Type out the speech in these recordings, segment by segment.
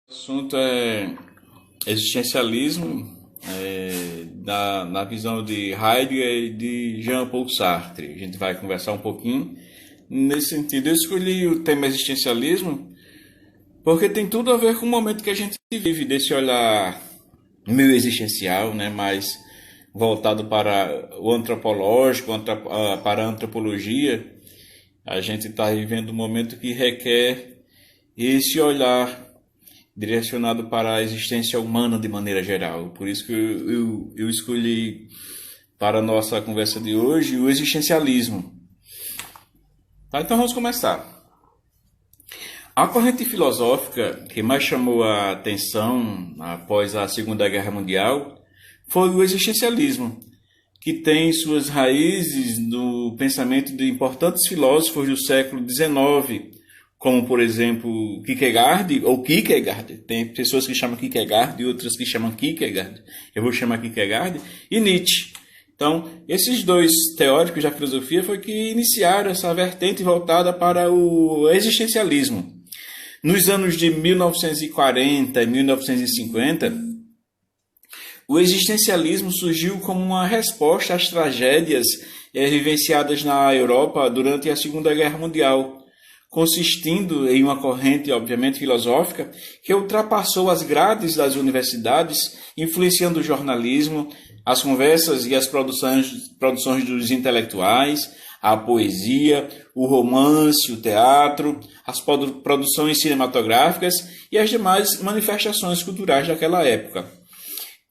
O assunto é existencialismo na visão de Heidegger e de Jean-Paul Sartre. A gente vai conversar um pouquinho nesse sentido. Eu escolhi o tema existencialismo porque tem tudo a ver com o momento que a gente vive, desse olhar meio existencial, né, mais voltado para o antropológico, para a antropologia. A gente está vivendo um momento que requer esse olhar direcionado para a existência humana de maneira geral. Por isso que eu escolhi para a nossa conversa de hoje o existencialismo. Tá, então vamos começar. A corrente filosófica que mais chamou a atenção após a Segunda Guerra Mundial foi o existencialismo, que tem suas raízes no pensamento de importantes filósofos do século XIX, como, por exemplo, Kierkegaard, ou Kierkegaard. Tem pessoas que chamam Kierkegaard e outras que chamam Kierkegaard. Eu vou chamar Kierkegaard. E Nietzsche. Então, esses dois teóricos da filosofia foi que iniciaram essa vertente voltada para o existencialismo. Nos anos de 1940 e 1950, o existencialismo surgiu como uma resposta às tragédias vivenciadas na Europa durante a Segunda Guerra Mundial, consistindo em uma corrente, obviamente, filosófica que ultrapassou as grades das universidades, influenciando o jornalismo, as conversas e as produções dos intelectuais, a poesia, o romance, o teatro, as produções cinematográficas e as demais manifestações culturais daquela época.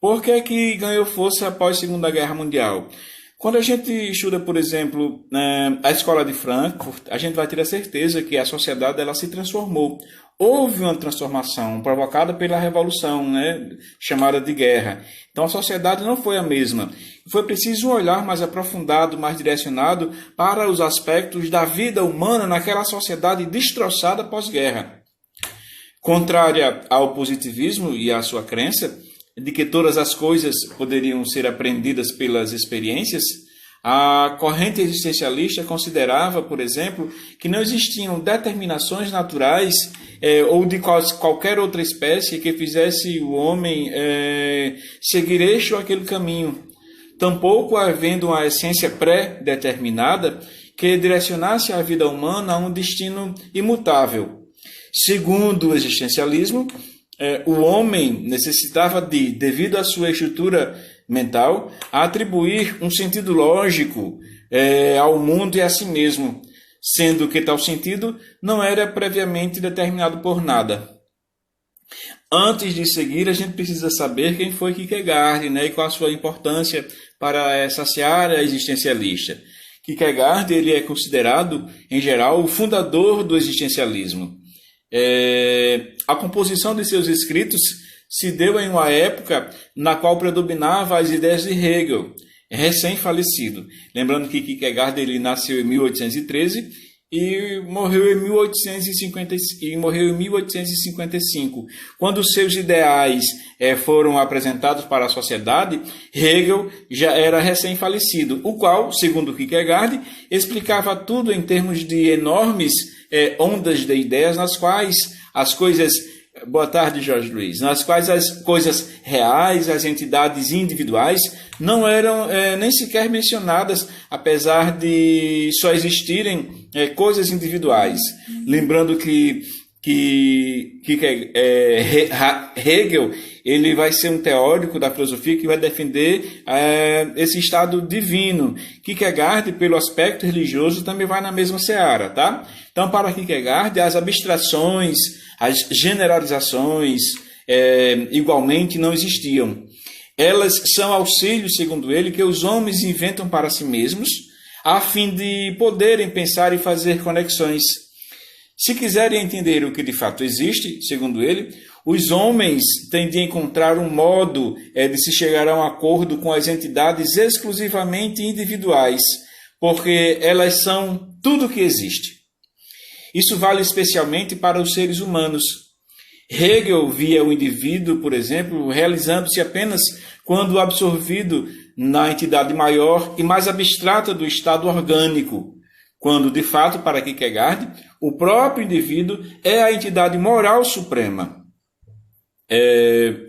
Por que ganhou força após a Segunda Guerra Mundial? Quando a gente estuda, por exemplo, a Escola de Frankfurt, a gente vai ter a certeza que a sociedade ela se transformou. Houve uma transformação provocada pela Revolução, chamada de guerra. Então a sociedade não foi a mesma. Foi preciso um olhar mais aprofundado, mais direcionado para os aspectos da vida humana naquela sociedade destroçada pós-guerra. Contrária ao positivismo e à sua crença de que todas as coisas poderiam ser aprendidas pelas experiências, a corrente existencialista considerava, por exemplo, que não existiam determinações naturais ou de qualquer outra espécie que fizesse o homem seguir este ou aquele caminho, tampouco havendo uma essência pré-determinada que direcionasse a vida humana a um destino imutável. Segundo o existencialismo, o homem necessitava devido à sua estrutura mental, atribuir um sentido lógico ao mundo e a si mesmo, sendo que tal sentido não era previamente determinado por nada. Antes de seguir, a gente precisa saber quem foi Kierkegaard, e qual a sua importância para essa seara existencialista. Kierkegaard ele é considerado, em geral, o fundador do existencialismo. A composição de seus escritos se deu em uma época na qual predominava as ideias de Hegel, recém-falecido. Lembrando que Kierkegaard ele nasceu em 1813 e morreu em 1855. Quando seus ideais foram apresentados para a sociedade, Hegel já era recém-falecido, o qual, segundo Kierkegaard, explicava tudo em termos de enormes ondas de ideias nas quais as coisas... Boa tarde, Jorge Luiz. Nas quais as coisas reais, as entidades individuais, não eram nem sequer mencionadas, apesar de só existirem coisas individuais. Lembrando que Hegel ele vai ser um teórico da filosofia que vai defender esse estado divino. Kierkegaard, pelo aspecto religioso, também vai na mesma seara, tá? Então, para Kierkegaard, as abstrações, as generalizações, igualmente não existiam. Elas são auxílios, segundo ele, que os homens inventam para si mesmos, a fim de poderem pensar e fazer conexões. Se quiserem entender o que de fato existe, segundo ele, os homens têm de encontrar um modo de se chegar a um acordo com as entidades exclusivamente individuais, porque elas são tudo o que existe. Isso vale especialmente para os seres humanos. Hegel via o indivíduo, por exemplo, realizando-se apenas quando absorvido na entidade maior e mais abstrata do estado orgânico, quando, de fato, para Kierkegaard, o próprio indivíduo é a entidade moral suprema.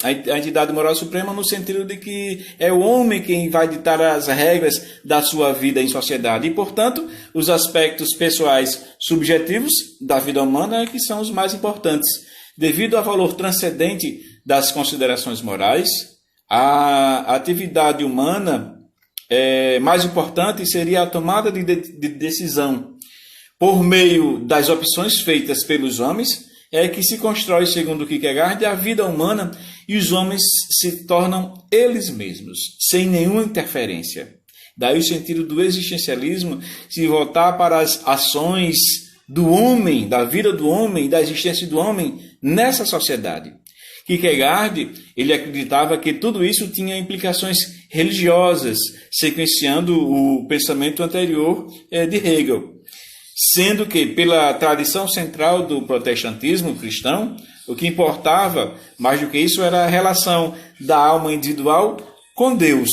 a entidade moral suprema no sentido de que é o homem quem vai ditar as regras da sua vida em sociedade. E, portanto, os aspectos pessoais subjetivos da vida humana é que são os mais importantes. Devido ao valor transcendente das considerações morais, a atividade humana mais importante seria a tomada de decisão. Por meio das opções feitas pelos homens, é que se constrói, segundo Kierkegaard, a vida humana e os homens se tornam eles mesmos, sem nenhuma interferência. Daí o sentido do existencialismo se voltar para as ações do homem, da vida do homem, da existência do homem nessa sociedade. Kierkegaard, ele acreditava que tudo isso tinha implicações religiosas, sequenciando o pensamento anterior de Hegel. Sendo que, pela tradição central do protestantismo cristão, o que importava, mais do que isso, era a relação da alma individual com Deus.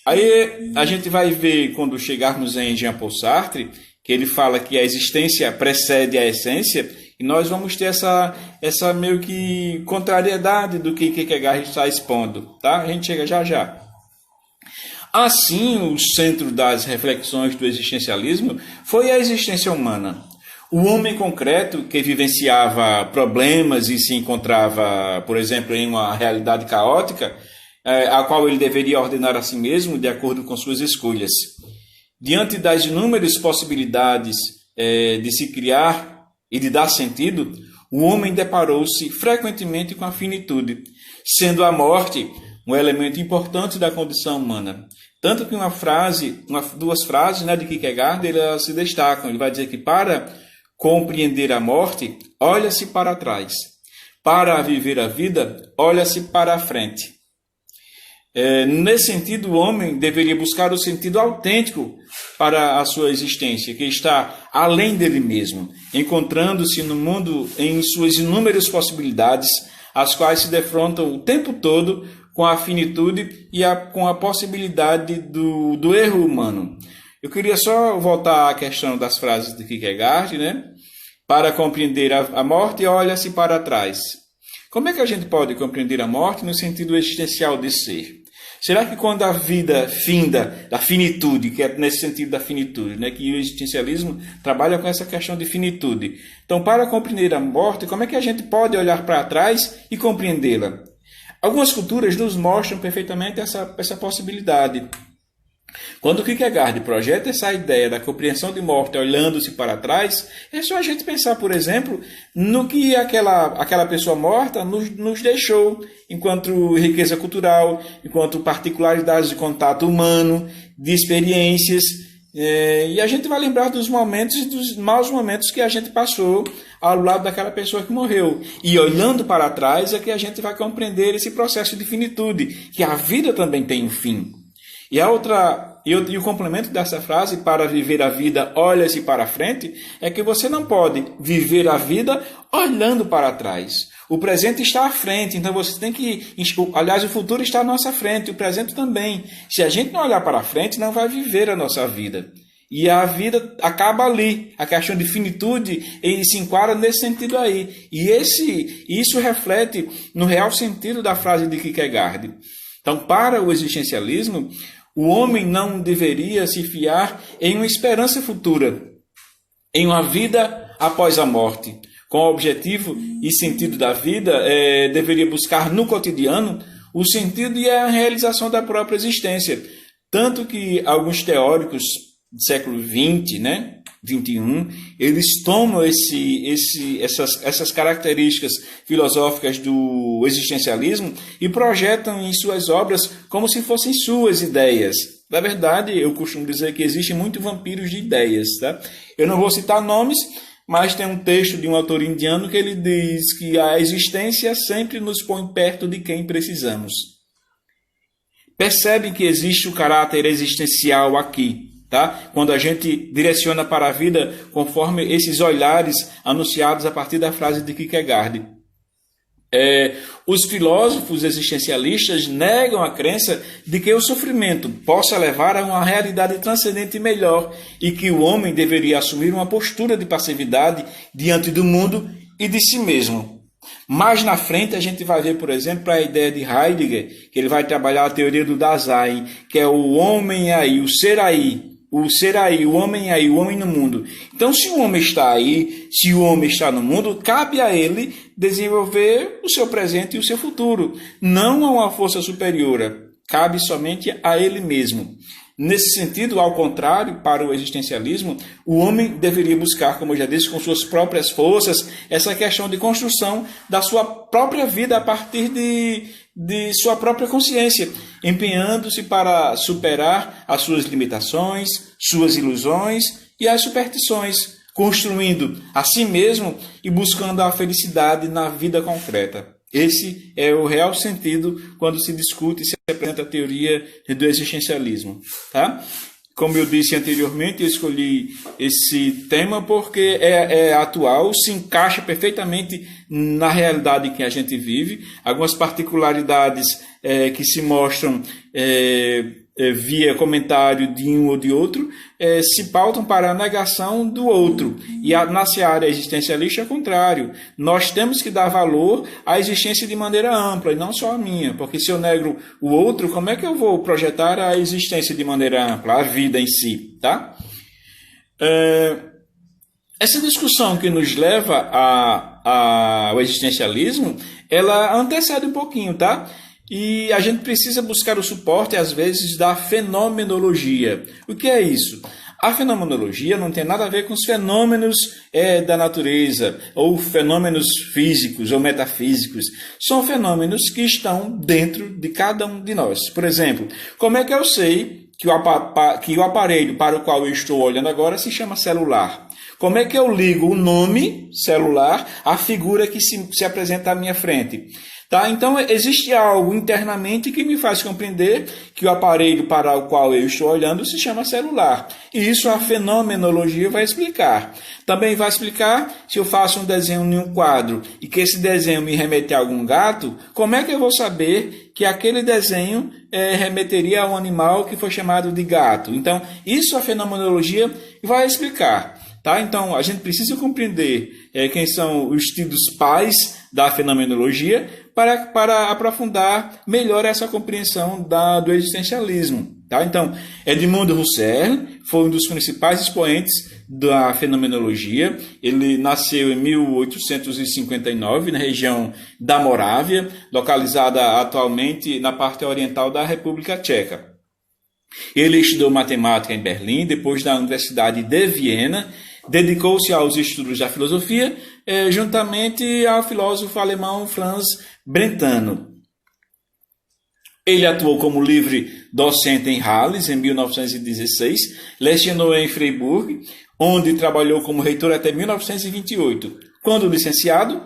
Aí a gente vai ver, quando chegarmos em Jean-Paul Sartre, que ele fala que a existência precede a essência, e nós vamos ter essa meio que contrariedade do que Kierkegaard está expondo. Tá? A gente chega já já. Assim, o centro das reflexões do existencialismo foi a existência humana. O homem concreto que vivenciava problemas e se encontrava, por exemplo, em uma realidade caótica, a qual ele deveria ordenar a si mesmo de acordo com suas escolhas. Diante das inúmeras possibilidades de se criar e de dar sentido, o homem deparou-se frequentemente com a finitude, sendo a morte um elemento importante da condição humana. Tanto que duas frases de Kierkegaard elas se destacam. Ele vai dizer que para compreender a morte, olha-se para trás. Para viver a vida, olha-se para a frente. Nesse sentido, o homem deveria buscar o sentido autêntico para a sua existência, que está além dele mesmo, encontrando-se no mundo em suas inúmeras possibilidades, as quais se defrontam o tempo todo com a finitude e com a possibilidade do erro humano. Eu queria só voltar à questão das frases de Kierkegaard, né? Para compreender a morte, olha-se para trás. Como é que a gente pode compreender a morte no sentido existencial de ser? Será que quando a vida finda da finitude, que é nesse sentido da finitude, né, que o existencialismo trabalha com essa questão de finitude. Então, para compreender a morte, como é que a gente pode olhar para trás e compreendê-la? Algumas culturas nos mostram perfeitamente essa possibilidade. Quando Kierkegaard projeta essa ideia da compreensão de morte olhando-se para trás, é só a gente pensar, por exemplo, no que aquela pessoa morta nos deixou enquanto riqueza cultural, enquanto particularidades de contato humano, de experiências. E a gente vai lembrar dos momentos e dos maus momentos que a gente passou ao lado daquela pessoa que morreu. E olhando para trás é que a gente vai compreender esse processo de finitude, que a vida também tem um fim. E o complemento dessa frase, para viver a vida, olha-se para frente, é que você não pode viver a vida olhando para trás. O presente está à frente, então você tem que... Aliás, o futuro está à nossa frente, o presente também. Se a gente não olhar para frente, não vai viver a nossa vida. E a vida acaba ali. A questão de finitude ele se enquadra nesse sentido aí. E isso reflete no real sentido da frase de Kierkegaard. Então, para o existencialismo, o homem não deveria se fiar em uma esperança futura, em uma vida após a morte. Com o objetivo e sentido da vida, deveria buscar no cotidiano o sentido e a realização da própria existência. Tanto que alguns teóricos do século XX, né, XXI, eles tomam essas características filosóficas do existencialismo e projetam em suas obras como se fossem suas ideias. Na verdade, eu costumo dizer que existem muitos vampiros de ideias. Tá? Eu não vou citar nomes, mas tem um texto de um autor indiano que ele diz que a existência sempre nos põe perto de quem precisamos. Percebem que existe o caráter existencial aqui. Tá? Quando a gente direciona para a vida conforme esses olhares anunciados a partir da frase de Kierkegaard. Os filósofos existencialistas negam a crença de que o sofrimento possa levar a uma realidade transcendente e melhor e que o homem deveria assumir uma postura de passividade diante do mundo e de si mesmo. Mais na frente a gente vai ver, por exemplo, a ideia de Heidegger, que ele vai trabalhar a teoria do Dasein, que é o homem aí, o ser aí, o homem aí, o homem no mundo. Então, se o homem está aí, se o homem está no mundo, cabe a ele desenvolver o seu presente e o seu futuro, não a uma força superior, cabe somente a ele mesmo. Nesse sentido, ao contrário, para o existencialismo, o homem deveria buscar, como eu já disse, com suas próprias forças, essa questão de construção da sua própria vida a partir de sua própria consciência, empenhando-se para superar as suas limitações, suas ilusões e as superstições, construindo a si mesmo e buscando a felicidade na vida concreta. Esse é o real sentido quando se discute e se apresenta a teoria do existencialismo. Tá? Como eu disse anteriormente, eu escolhi esse tema porque é atual, se encaixa perfeitamente na realidade que a gente vive. Algumas particularidades que se mostram via comentário de um ou de outro, se pautam para a negação do outro. E na seara existencialista é o contrário. Nós temos que dar valor à existência de maneira ampla, e não só a minha. Porque se eu nego o outro, como é que eu vou projetar a existência de maneira ampla, a vida em si? Tá? Essa discussão que nos leva ao existencialismo, ela antecede um pouquinho, tá? E a gente precisa buscar o suporte, às vezes, da fenomenologia. O que é isso? A fenomenologia não tem nada a ver com os fenômenos da natureza, ou fenômenos físicos ou metafísicos. São fenômenos que estão dentro de cada um de nós. Por exemplo, como é que eu sei que o aparelho para o qual eu estou olhando agora se chama celular? Como é que eu ligo o nome celular à figura que se apresenta à minha frente? Tá? Então, existe algo internamente que me faz compreender que o aparelho para o qual eu estou olhando se chama celular. E isso a fenomenologia vai explicar. Também vai explicar, se eu faço um desenho em um quadro e que esse desenho me remete a algum gato, como é que eu vou saber que aquele desenho remeteria a um animal que foi chamado de gato? Então, isso a fenomenologia vai explicar. Tá? Então, a gente precisa compreender quem são os tidos pais da fenomenologia para aprofundar melhor essa compreensão do existencialismo. Tá? Então, Edmund Husserl foi um dos principais expoentes da fenomenologia. Ele nasceu em 1859, na região da Morávia, localizada atualmente na parte oriental da República Tcheca. Ele estudou matemática em Berlim, depois da Universidade de Viena, dedicou-se aos estudos da filosofia, juntamente ao filósofo alemão Franz Brentano. Ele atuou como livre docente em Halle, em 1916, lecionou em Freiburg, onde trabalhou como reitor até 1928, quando licenciado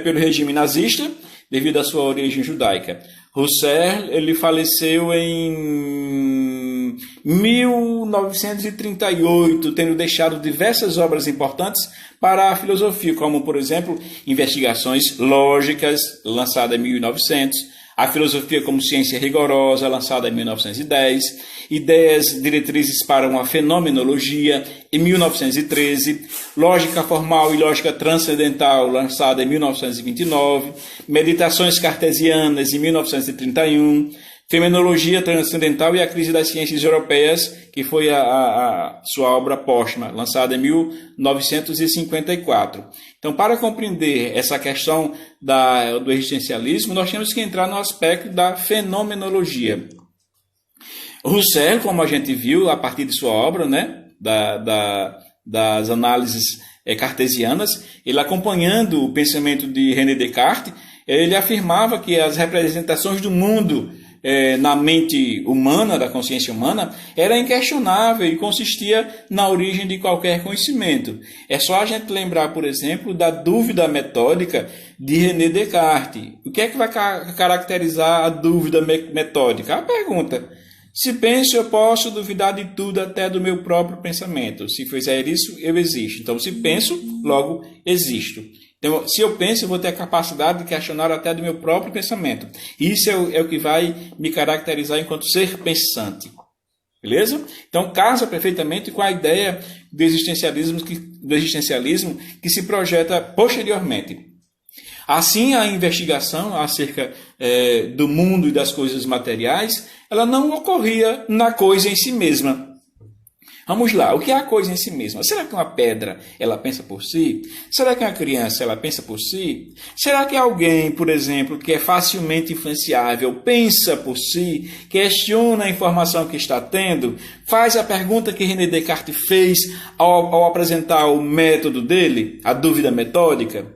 pelo regime nazista, devido à sua origem judaica. Husserl ele faleceu em 1938, tendo deixado diversas obras importantes para a filosofia, como, por exemplo, Investigações Lógicas, lançada em 1900, A Filosofia como Ciência Rigorosa, lançada em 1910, Ideias Diretrizes para uma Fenomenologia, em 1913, Lógica Formal e Lógica Transcendental, lançada em 1929, Meditações Cartesianas, em 1931, Fenomenologia Transcendental e a Crise das Ciências Europeias, que foi a sua obra póstuma, lançada em 1954. Então, para compreender essa questão do existencialismo, nós temos que entrar no aspecto da fenomenologia. Husserl, como a gente viu a partir de sua obra, né, das análises cartesianas, ele acompanhando o pensamento de René Descartes, ele afirmava que as representações do mundo na mente humana, da consciência humana, era inquestionável e consistia na origem de qualquer conhecimento. É só a gente lembrar, por exemplo, da dúvida metódica de René Descartes. O que é que vai caracterizar a dúvida metódica? A pergunta: se penso, eu posso duvidar de tudo, até do meu próprio pensamento. Se fizer isso, eu existo. Então, se penso, logo existo. Então, se eu penso, eu vou ter a capacidade de questionar até do meu próprio pensamento. Isso é o que vai me caracterizar enquanto ser pensante. Beleza? Então, casa perfeitamente com a ideia do existencialismo que se projeta posteriormente. Assim, a investigação acerca do mundo e das coisas materiais, ela não ocorria na coisa em si mesma. Vamos lá, o que é a coisa em si mesma? Será que uma pedra, ela pensa por si? Será que uma criança, ela pensa por si? Será que alguém, por exemplo, que é facilmente influenciável, pensa por si, questiona a informação que está tendo, faz a pergunta que René Descartes fez ao apresentar o método dele, a dúvida metódica?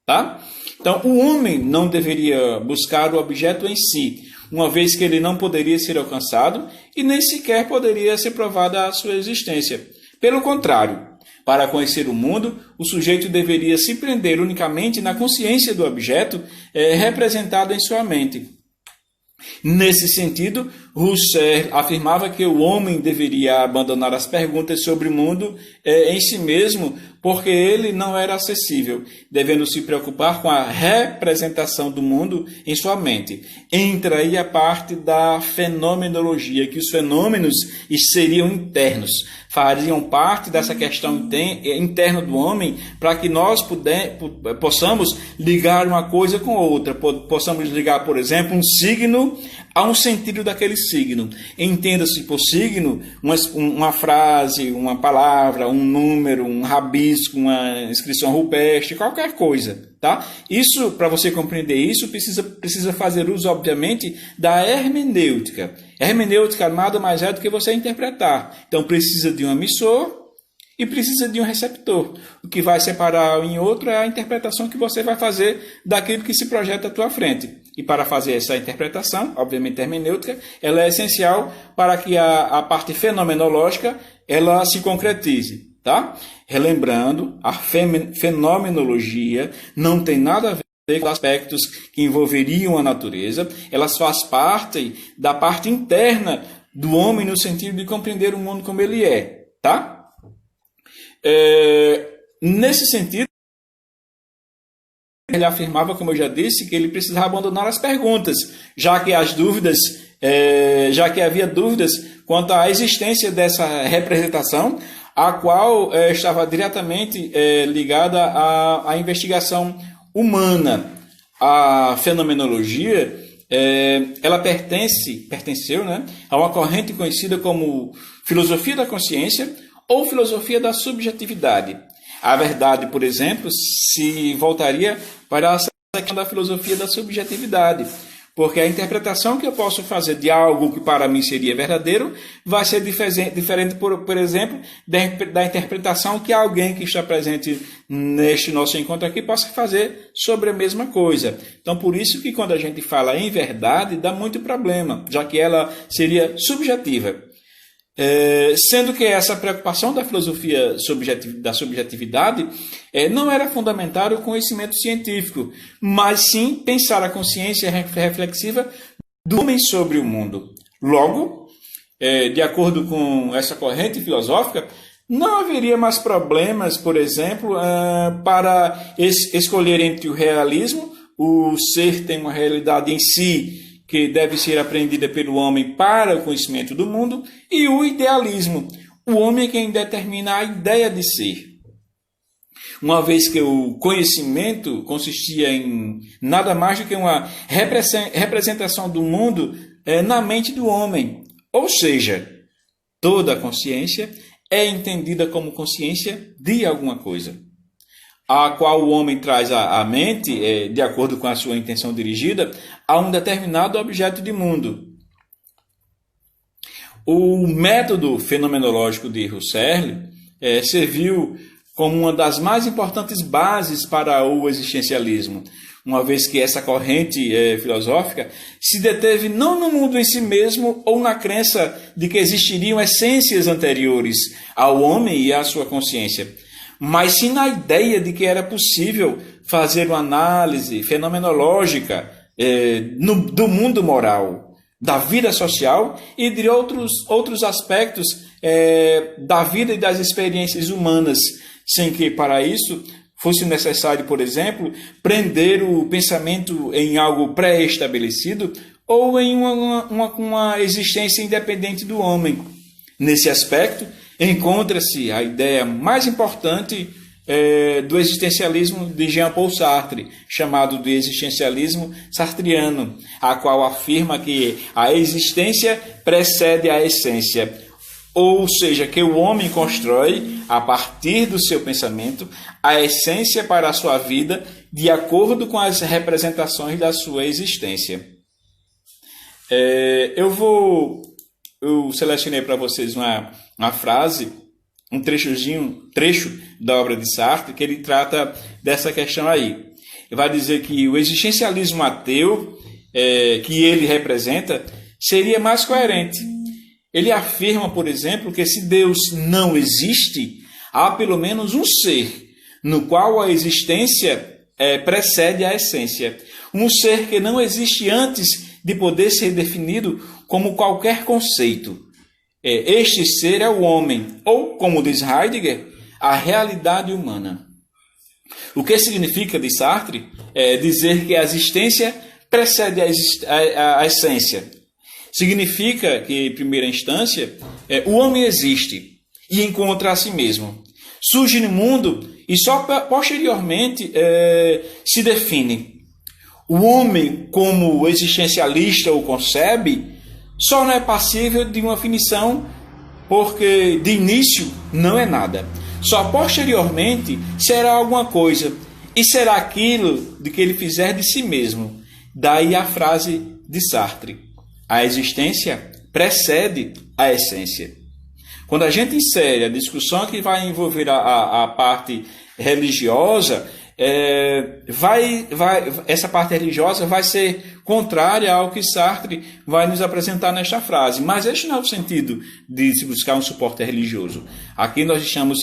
Tá? Então, o homem não deveria buscar o objeto em si, uma vez que ele não poderia ser alcançado e nem sequer poderia ser provada a sua existência. Pelo contrário, para conhecer o mundo, o sujeito deveria se prender unicamente na consciência do objeto representado em sua mente. Nesse sentido, Husserl afirmava que o homem deveria abandonar as perguntas sobre o mundo em si mesmo, porque ele não era acessível, devendo se preocupar com a representação do mundo em sua mente. Entra aí a parte da fenomenologia, que os fenômenos seriam internos, fariam parte dessa questão interna do homem, para que nós possamos ligar uma coisa com outra, possamos ligar, por exemplo, um signo a um sentido daquele signo. Entenda-se por signo uma frase, uma palavra, um número, um rabisco, uma inscrição rupestre, qualquer coisa. Tá? Isso, para você compreender isso, precisa fazer uso, obviamente, da hermenêutica. Hermenêutica nada mais é do que você interpretar. Então, precisa de um emissor e precisa de um receptor. O que vai separar um em outro é a interpretação que você vai fazer daquilo que se projeta à tua frente. E para fazer essa interpretação, obviamente a hermenêutica, ela é essencial para que a parte fenomenológica ela se concretize. Tá? Relembrando, a fenomenologia não tem nada a ver com aspectos que envolveriam a natureza, elas fazem parte da parte interna do homem no sentido de compreender o mundo como ele é. Tá? Nesse sentido, ele afirmava, como eu já disse, que ele precisava abandonar as perguntas, já que havia dúvidas quanto à existência dessa representação, a qual estava diretamente ligada à investigação humana. A fenomenologia ela pertenceu, né, a uma corrente conhecida como filosofia da consciência ou filosofia da subjetividade. A verdade, por exemplo, se voltaria para a questão da filosofia da subjetividade, porque a interpretação que eu posso fazer de algo que para mim seria verdadeiro vai ser diferente, por exemplo, da interpretação que alguém que está presente neste nosso encontro aqui possa fazer sobre a mesma coisa. Então, por isso que quando a gente fala em verdade, dá muito problema, já que ela seria subjetiva. Sendo que essa preocupação da filosofia da subjetividade não era fundamentar o conhecimento científico, mas sim pensar a consciência reflexiva do homem sobre o mundo. Logo, de acordo com essa corrente filosófica, não haveria mais problemas, por exemplo, para escolher entre o realismo, o ser tem uma realidade em si, que deve ser aprendida pelo homem para o conhecimento do mundo, e o idealismo. O homem é quem determina a ideia de ser. Uma vez que o conhecimento consistia em nada mais do que uma representação do mundo na mente do homem. Ou seja, toda a consciência é entendida como consciência de alguma coisa, a qual o homem traz à mente, de acordo com a sua intenção dirigida, a um determinado objeto de mundo. O método fenomenológico de Husserl serviu como uma das mais importantes bases para o existencialismo, uma vez que essa corrente filosófica se deteve não no mundo em si mesmo ou na crença de que existiriam essências anteriores ao homem e à sua consciência, mas sim na ideia de que era possível fazer uma análise fenomenológica do mundo moral, da vida social e de outros aspectos da vida e das experiências humanas, sem que, para isso, fosse necessário, por exemplo, prender o pensamento em algo pré-estabelecido ou em uma existência independente do homem. Nesse aspecto, encontra-se a ideia mais importante do existencialismo de Jean-Paul Sartre, chamado de existencialismo sartriano, a qual afirma que a existência precede a essência, ou seja, que o homem constrói, a partir do seu pensamento, a essência para a sua vida de acordo com as representações da sua existência. Eu selecionei para vocês uma frase, um trecho da obra de Sartre, que ele trata dessa questão aí. Ele vai dizer que o existencialismo ateu, que ele representa, seria mais coerente. Ele afirma, por exemplo, que se Deus não existe, há pelo menos um ser, no qual a existência precede a essência. Um ser que não existe antes de poder ser definido como qualquer conceito. Este ser é o homem, ou, como diz Heidegger, a realidade humana. O que significa, diz Sartre, dizer que a existência precede a essência. Significa que, em primeira instância, o homem existe e encontra a si mesmo. Surge no mundo e só posteriormente se define. O homem, como o existencialista o concebe, só não é passível de uma definição porque, de início, não é nada. Só posteriormente será alguma coisa e será aquilo de que ele fizer de si mesmo. Daí a frase de Sartre: a existência precede a essência. Quando a gente insere a discussão que vai envolver a parte religiosa, essa parte religiosa vai ser contrária ao que Sartre vai nos apresentar nesta frase. Mas este não é o sentido de se buscar um suporte religioso. Aqui nós estamos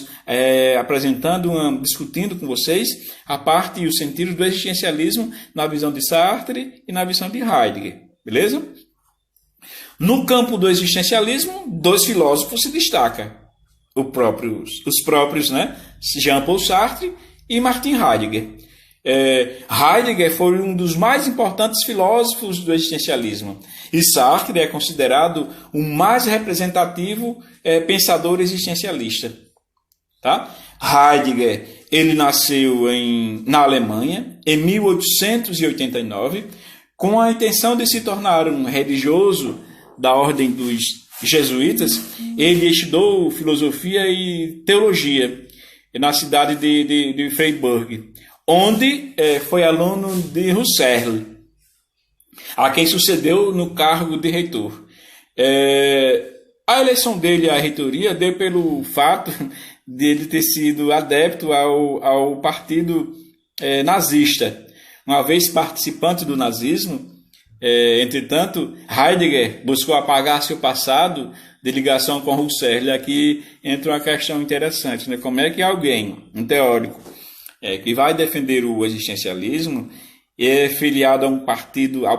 discutindo com vocês a parte e o sentido do existencialismo na visão de Sartre e na visão de Heidegger. Beleza? No campo do existencialismo, dois filósofos se destacam. Os próprios, Jean-Paul Sartre e Martin Heidegger. Heidegger foi um dos mais importantes filósofos do existencialismo. E Sartre é considerado o mais representativo pensador existencialista. Tá? Heidegger ele nasceu na Alemanha em 1889, com a intenção de se tornar um religioso da ordem dos jesuítas. Ele estudou filosofia e teologia na cidade de Freiburg, onde foi aluno de Husserl, a quem sucedeu no cargo de reitor. A eleição dele à reitoria deu pelo fato de ele ter sido adepto ao partido nazista. Uma vez participante do nazismo, entretanto, Heidegger buscou apagar seu passado de ligação com Husserl. Aqui entra uma questão interessante, né? Como é que alguém, um teórico, que vai defender o existencialismo é filiado ao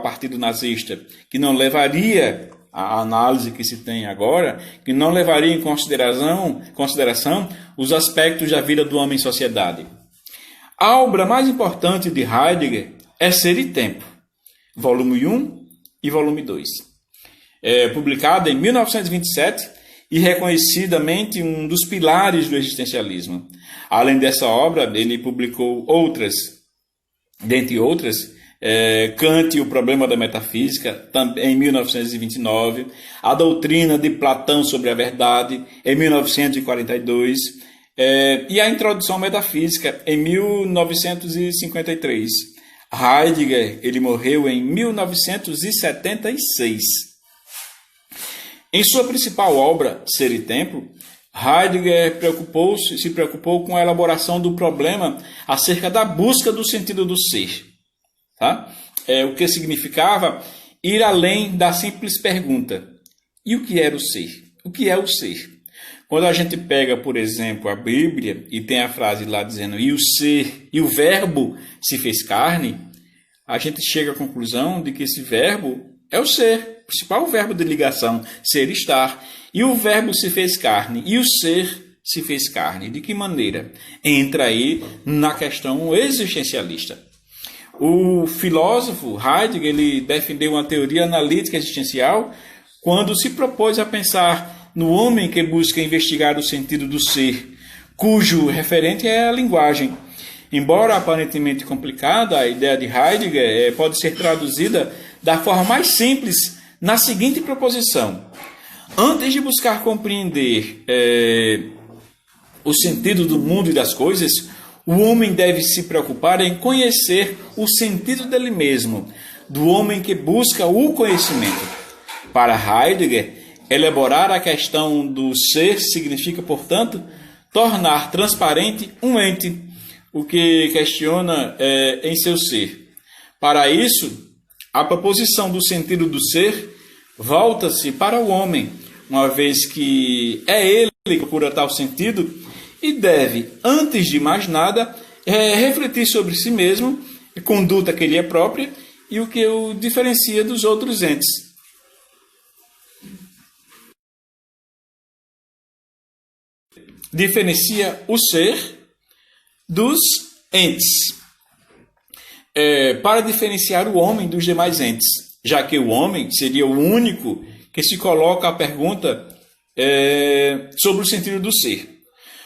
partido nazista, que não levaria a análise que se tem agora, que não levaria em consideração os aspectos da vida do homem em sociedade. A obra mais importante de Heidegger é Ser e Tempo, volume 1 e volume 2. Publicada em 1927 e reconhecidamente um dos pilares do existencialismo. Além dessa obra, ele publicou outras, dentre outras, Kant e o Problema da Metafísica, em 1929, A Doutrina de Platão sobre a Verdade, em 1942, e a Introdução à Metafísica, em 1953. Heidegger ele morreu em 1976. Em sua principal obra, Ser e Tempo, Heidegger se preocupou com a elaboração do problema acerca da busca do sentido do ser. Tá? O que significava ir além da simples pergunta: e o que era o ser? O que é o ser? Quando a gente pega, por exemplo, a Bíblia e tem a frase lá dizendo e o ser, e o verbo se fez carne, a gente chega à conclusão de que esse verbo é o ser, o principal verbo de ligação, ser e estar. E o verbo se fez carne, e o ser se fez carne. De que maneira? Entra aí na questão existencialista. O filósofo Heidegger ele defendeu uma teoria analítica existencial quando se propôs a pensar no homem que busca investigar o sentido do ser, cujo referente é a linguagem. Embora aparentemente complicada, a ideia de Heidegger pode ser traduzida da forma mais simples na seguinte proposição: antes de buscar compreender o sentido do mundo e das coisas, o homem deve se preocupar em conhecer o sentido dele mesmo, do homem que busca o conhecimento. Para Heidegger, elaborar a questão do ser significa, portanto, tornar transparente um ente, o que questiona em seu ser. Para isso, a proposição do sentido do ser volta-se para o homem, uma vez que é ele que procura tal sentido e deve, antes de mais nada, refletir sobre si mesmo, a conduta que lhe é própria e o que o diferencia dos outros entes. Diferencia o ser dos entes, para diferenciar o homem dos demais entes, já que o homem seria o único que se coloca a pergunta sobre o sentido do ser.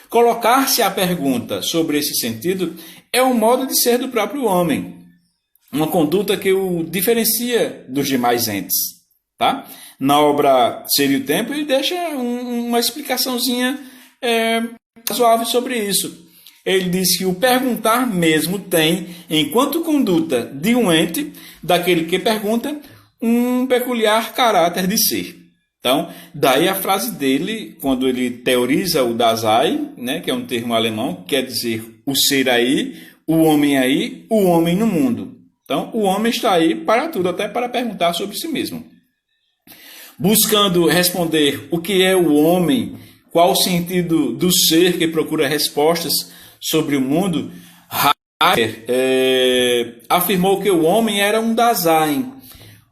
Colocar-se a pergunta sobre esse sentido é um modo de ser do próprio homem, uma conduta que o diferencia dos demais entes. Tá? Na obra Ser e o Tempo, ele deixa uma explicaçãozinha suave sobre isso. Ele diz que o perguntar mesmo tem, enquanto conduta de um ente, daquele que pergunta, um peculiar caráter de ser. Então, daí a frase dele, quando ele teoriza o Dasein, né, que é um termo alemão, que quer dizer o ser aí, o homem no mundo. Então, o homem está aí para tudo, até para perguntar sobre si mesmo. Buscando responder o que é o homem, qual o sentido do ser que procura respostas sobre o mundo, Heidegger afirmou que o homem era um Dasein,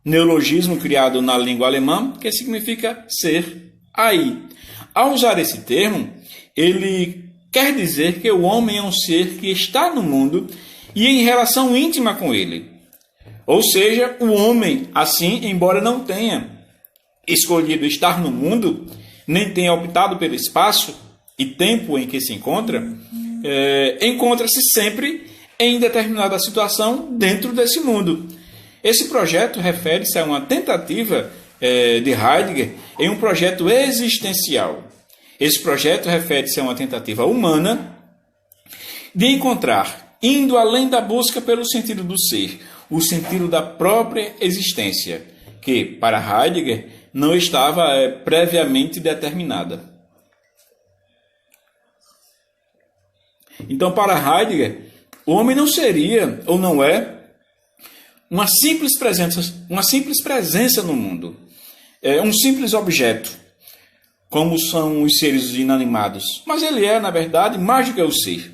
neologismo criado na língua alemã, que significa ser aí. Ao usar esse termo, ele quer dizer que o homem é um ser que está no mundo e em relação íntima com ele. Ou seja, o homem, assim, embora não tenha escolhido estar no mundo, nem tenha optado pelo espaço e tempo em que se encontra, encontra-se sempre em determinada situação dentro desse mundo. Esse projeto refere-se a uma tentativa de Heidegger em um projeto existencial. Esse projeto refere-se a uma tentativa humana de encontrar, indo além da busca pelo sentido do ser, o sentido da própria existência, que, para Heidegger, não estava previamente determinada. Então, para Heidegger, o homem não seria, ou não é, uma simples presença no mundo, um simples objeto, como são os seres inanimados. Mas ele é, na verdade, mais do que o ser,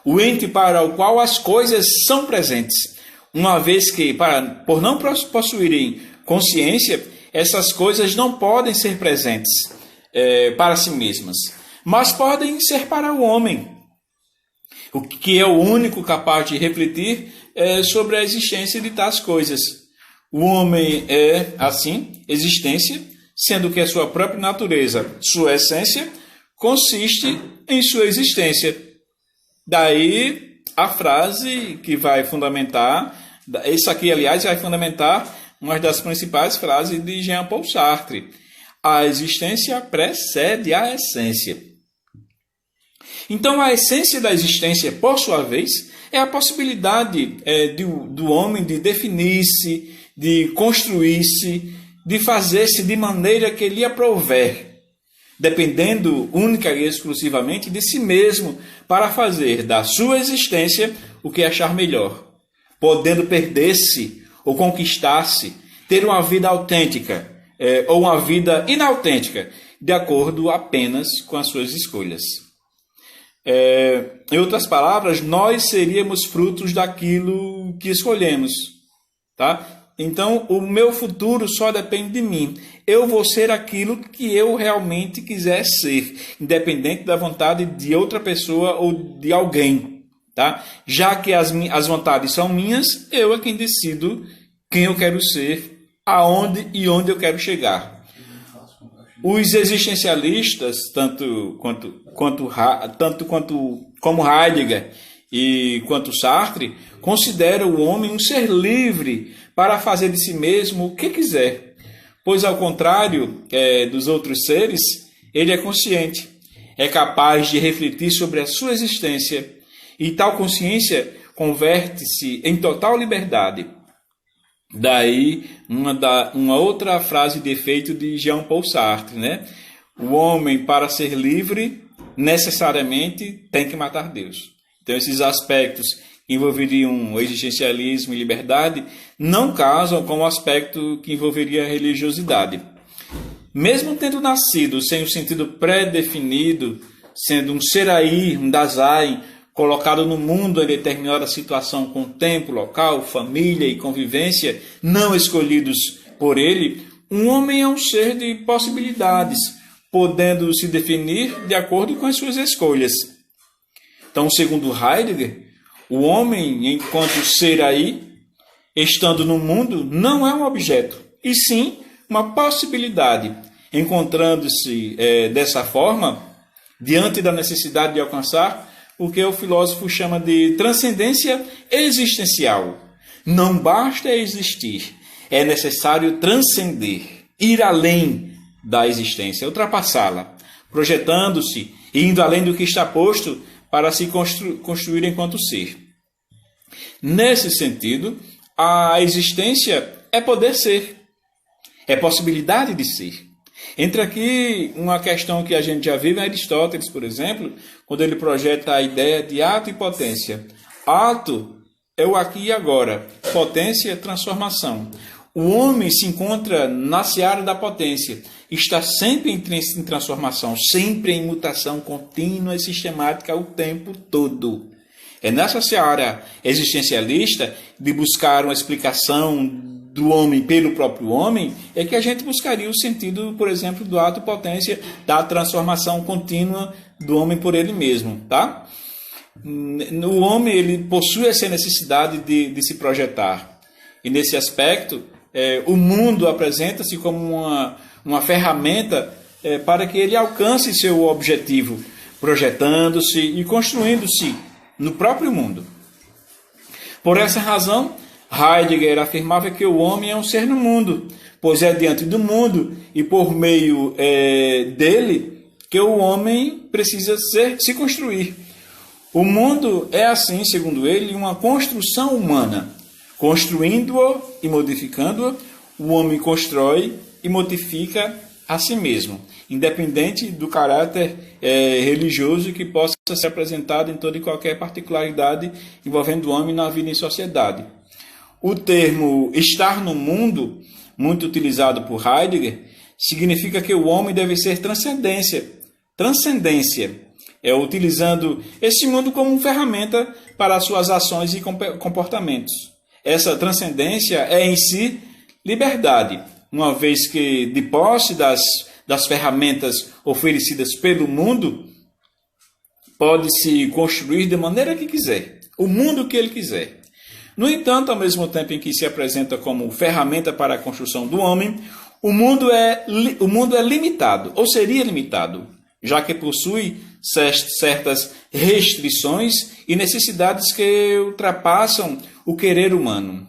o ente para o qual as coisas são presentes, uma vez que, por não possuírem consciência, essas coisas não podem ser presentes para si mesmas, mas podem ser para o homem, o que é o único capaz de refletir sobre a existência de tais coisas. O homem é, assim, existência, sendo que a sua própria natureza, sua essência, consiste em sua existência. Daí a frase que vai fundamentar, isso aqui, aliás, vai fundamentar uma das principais frases de Jean-Paul Sartre: a existência precede a essência. Então, a essência da existência, por sua vez, é a possibilidade do homem de definir-se, de construir-se, de fazer-se de maneira que lhe aprouver, dependendo única e exclusivamente de si mesmo, para fazer da sua existência o que achar melhor, podendo perder-se ou conquistar-se, ter uma vida autêntica ou uma vida inautêntica, de acordo apenas com as suas escolhas. Em outras palavras, nós seríamos frutos daquilo que escolhemos. Tá? Então, o meu futuro só depende de mim. Eu vou ser aquilo que eu realmente quiser ser, independente da vontade de outra pessoa ou de alguém. Tá? Já que as vontades são minhas, eu é quem decido quem eu quero ser, aonde e onde eu quero chegar. Os existencialistas, tanto como Heidegger e quanto Sartre, considera o homem um ser livre para fazer de si mesmo o que quiser, pois, ao contrário dos outros seres, ele é consciente, é capaz de refletir sobre a sua existência, e tal consciência converte-se em total liberdade. Daí uma outra frase de efeito de Jean Paul Sartre, né? O homem, para ser livre, necessariamente tem que matar Deus. Então, esses aspectos que envolveriam o existencialismo e liberdade não casam com o aspecto que envolveria a religiosidade. Mesmo tendo nascido sem o sentido pré-definido, sendo um seraí, um Dasein, colocado no mundo em determinada situação com tempo, local, família e convivência, não escolhidos por ele, um homem é um ser de possibilidades, podendo se definir de acordo com as suas escolhas. Então, segundo Heidegger, o homem, enquanto seraí, estando no mundo, não é um objeto, e sim uma possibilidade, encontrando-se dessa forma, diante da necessidade de alcançar o que o filósofo chama de transcendência existencial. Não basta existir, é necessário transcender, ir além da existência, ultrapassá-la, projetando-se e indo além do que está posto para se construir enquanto ser. Nesse sentido, a existência é poder ser, é possibilidade de ser. Entra aqui uma questão que a gente já viu em Aristóteles, por exemplo, quando ele projeta a ideia de ato e potência. Ato é o aqui e agora, potência é transformação. O homem se encontra na seara da potência, está sempre em transformação, sempre em mutação contínua e sistemática o tempo todo. É nessa seara existencialista de buscar uma explicação do homem pelo próprio homem, é que a gente buscaria o sentido, por exemplo, do ato potência, da transformação contínua do homem por ele mesmo, tá? O homem, ele possui essa necessidade de se projetar. E nesse aspecto, o mundo apresenta-se como uma ferramenta para que ele alcance seu objetivo, projetando-se e construindo-se no próprio mundo. Por essa razão, Heidegger afirmava que o homem é um ser no mundo, pois é diante do mundo e por meio dele que o homem precisa se construir. O mundo é assim, segundo ele, uma construção humana. Construindo-o e modificando-o, o homem constrói e modifica a si mesmo, independente do caráter religioso que possa ser apresentado em toda e qualquer particularidade envolvendo o homem na vida em sociedade. O termo estar no mundo, muito utilizado por Heidegger, significa que o homem deve ser transcendência. Transcendência é utilizando esse mundo como ferramenta para as suas ações e comportamentos. Essa transcendência é em si liberdade, uma vez que, de posse das ferramentas oferecidas pelo mundo, pode-se construir de maneira que quiser, o mundo que ele quiser. No entanto, ao mesmo tempo em que se apresenta como ferramenta para a construção do homem, o mundo é limitado, ou seria limitado, já que possui certas restrições e necessidades que ultrapassam o querer humano.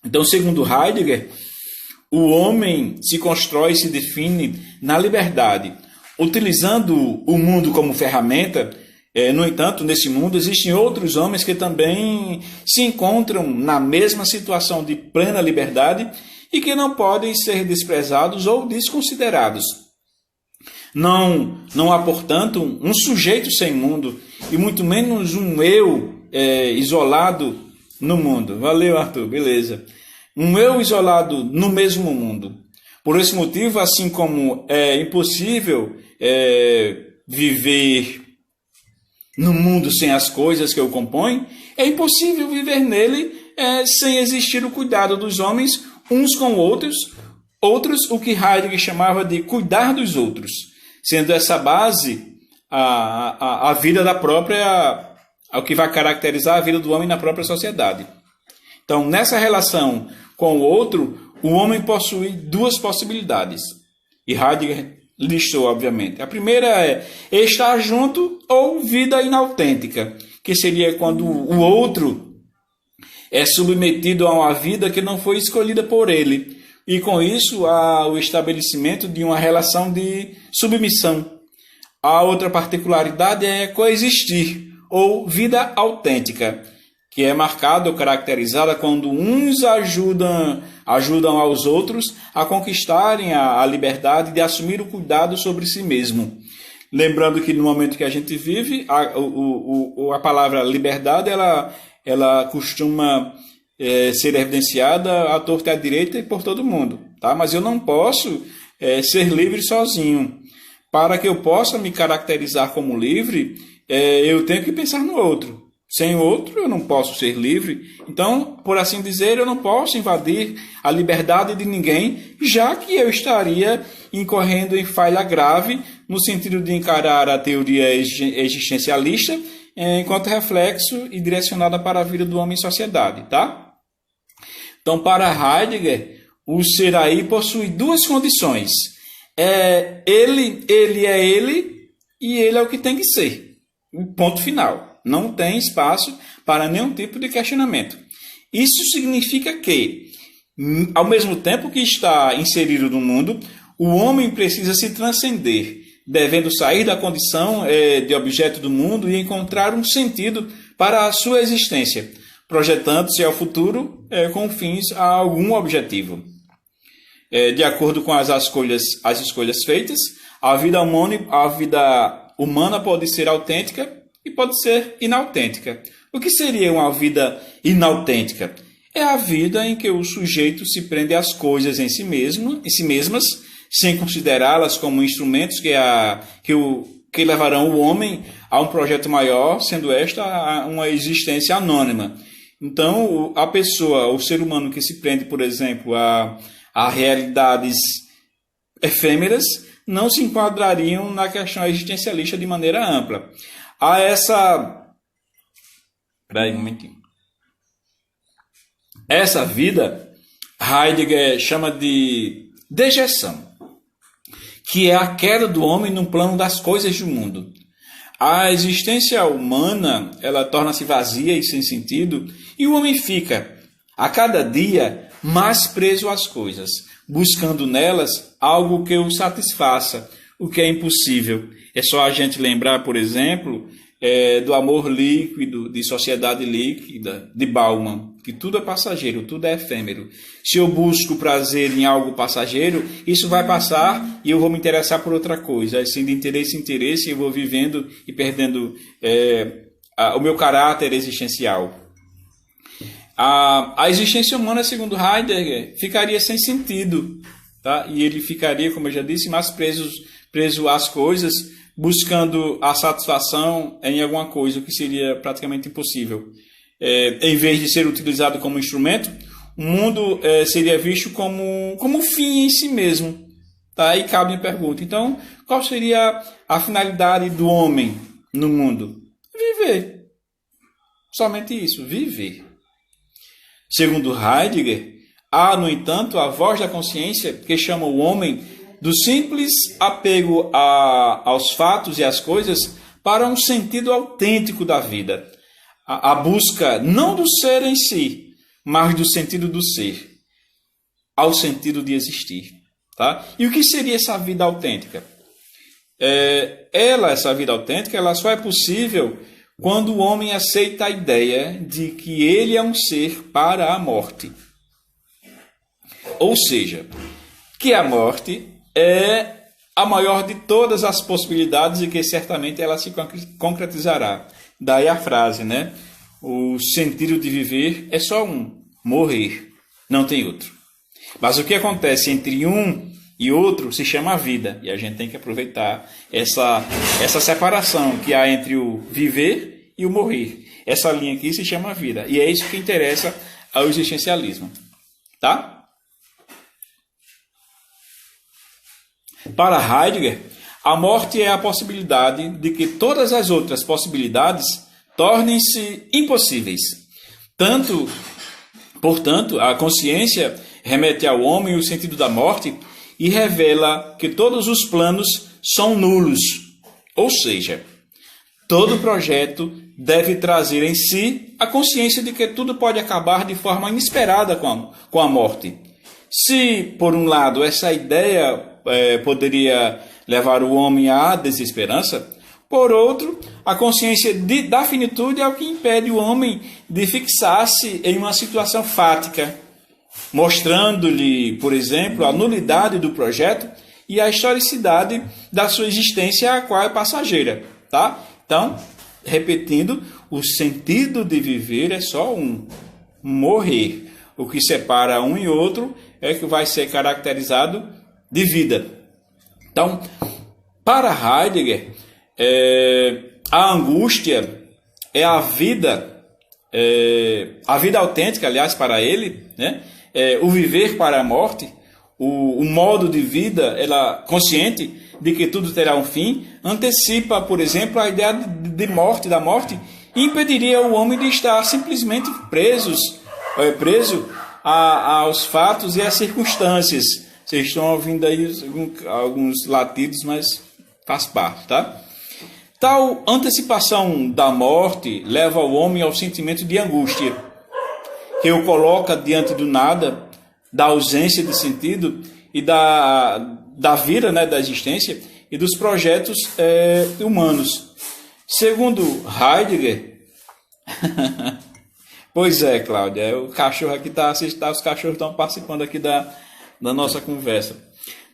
Então, segundo Heidegger, o homem se constrói e se define na liberdade, utilizando o mundo como ferramenta. No entanto, nesse mundo existem outros homens que também se encontram na mesma situação de plena liberdade e que não podem ser desprezados ou desconsiderados. Não há, portanto, um sujeito sem mundo e muito menos um eu isolado no mundo. Valeu, Arthur, beleza. Um eu isolado no mesmo mundo. Por esse motivo, assim como é impossível viver no mundo sem as coisas que o compõem, é impossível viver nele sem existir o cuidado dos homens uns com outros, o que Heidegger chamava de cuidar dos outros, sendo essa base a vida da própria, o que vai caracterizar a vida do homem na própria sociedade. Então, nessa relação com o outro, o homem possui duas possibilidades. E Heidegger listou, obviamente. A primeira é estar junto ou vida inautêntica, que seria quando o outro é submetido a uma vida que não foi escolhida por ele. E com isso há o estabelecimento de uma relação de submissão. A outra particularidade é coexistir, ou vida autêntica, que é marcada ou caracterizada quando uns ajudam aos outros a conquistarem a liberdade de assumir o cuidado sobre si mesmo. Lembrando que no momento que a gente vive, a palavra liberdade ela costuma ser evidenciada à torta e à direita e por todo mundo. Tá? Mas eu não posso ser livre sozinho. Para que eu possa me caracterizar como livre, eu tenho que pensar no outro. Sem o outro, eu não posso ser livre. Então, por assim dizer, eu não posso invadir a liberdade de ninguém, já que eu estaria incorrendo em falha grave no sentido de encarar a teoria existencialista enquanto reflexo e direcionada para a vida do homem em sociedade. Tá? Então, para Heidegger, o ser aí possui duas condições. Ele é ele e ele é o que tem que ser. Ponto final. Não tem espaço para nenhum tipo de questionamento. Isso significa que, ao mesmo tempo que está inserido no mundo, o homem precisa se transcender, devendo sair da condição de objeto do mundo e encontrar um sentido para a sua existência, projetando-se ao futuro com fins a algum objetivo. De acordo com as escolhas feitas, a vida humana pode ser autêntica e pode ser inautêntica. O que seria uma vida inautêntica? É a vida em que o sujeito se prende às coisas em si mesmas, sem considerá-las como instrumentos que levarão o homem a um projeto maior, sendo esta uma existência anônima. Então, a pessoa, o ser humano que se prende, por exemplo, a realidades efêmeras, não se enquadrariam na questão existencialista de maneira ampla. Há essa... Espera aí um momentinho. Essa vida, Heidegger chama de dejeção, que é a queda do homem no plano das coisas do mundo. A existência humana, ela torna-se vazia e sem sentido, e o homem fica, a cada dia, mais preso às coisas, buscando nelas algo que o satisfaça, o que é impossível. É só a gente lembrar, por exemplo, do amor líquido, de sociedade líquida, de Bauman, que tudo é passageiro, tudo é efêmero. Se eu busco prazer em algo passageiro, isso vai passar e eu vou me interessar por outra coisa. Assim, de interesse em interesse, eu vou vivendo e perdendo o meu caráter existencial. A existência humana, segundo Heidegger, ficaria sem sentido, tá? E ele ficaria, como eu já disse, mais preso às coisas, buscando a satisfação em alguma coisa, o que seria praticamente impossível. Em vez de ser utilizado como instrumento, o mundo seria visto como fim em si mesmo. Tá? Aí cabe a pergunta. Então, qual seria a finalidade do homem no mundo? Viver. Somente isso, viver. Segundo Heidegger, há, no entanto, a voz da consciência que chama o homem do simples apego aos fatos e às coisas para um sentido autêntico da vida. A busca não do ser em si, mas do sentido do ser, ao sentido de existir. Tá? E o que seria essa vida autêntica? Essa vida autêntica, ela só é possível quando o homem aceita a ideia de que ele é um ser para a morte. Ou seja, que a morte é a maior de todas as possibilidades e que certamente ela se concretizará. Daí a frase, né? O sentido de viver é só um, morrer, não tem outro. Mas o que acontece entre um e outro se chama vida. E a gente tem que aproveitar essa separação que há entre o viver e o morrer. Essa linha aqui se chama vida. E é isso que interessa ao existencialismo. Tá? Para Heidegger, a morte é a possibilidade de que todas as outras possibilidades tornem-se impossíveis. Portanto, a consciência remete ao homem o sentido da morte e revela que todos os planos são nulos. Ou seja, todo projeto deve trazer em si a consciência de que tudo pode acabar de forma inesperada com a morte. Se, por um lado, essa ideia poderia levar o homem à desesperança, por outro, a consciência da finitude é o que impede o homem de fixar-se em uma situação fática, mostrando-lhe, por exemplo, a nulidade do projeto e a historicidade da sua existência, a qual é passageira. Tá? Então, repetindo, o sentido de viver é só um: morrer. O que separa um e outro é que vai ser caracterizado de vida. Então, para Heidegger, a angústia é a vida autêntica, aliás, para ele, né? O viver para a morte, o modo de vida, ela consciente de que tudo terá um fim, antecipa, por exemplo, a ideia de morte, da morte, e impediria o homem de estar simplesmente preso aos fatos e às circunstâncias. Vocês estão ouvindo aí alguns latidos, mas faz parte, tá? Tal antecipação da morte leva o homem ao sentimento de angústia, que o coloca diante do nada, da ausência de sentido e da vida, né, da existência e dos projetos humanos. Segundo Heidegger, pois é, Cláudia, o cachorro aqui está assistindo, os cachorros estão participando aqui da nossa conversa.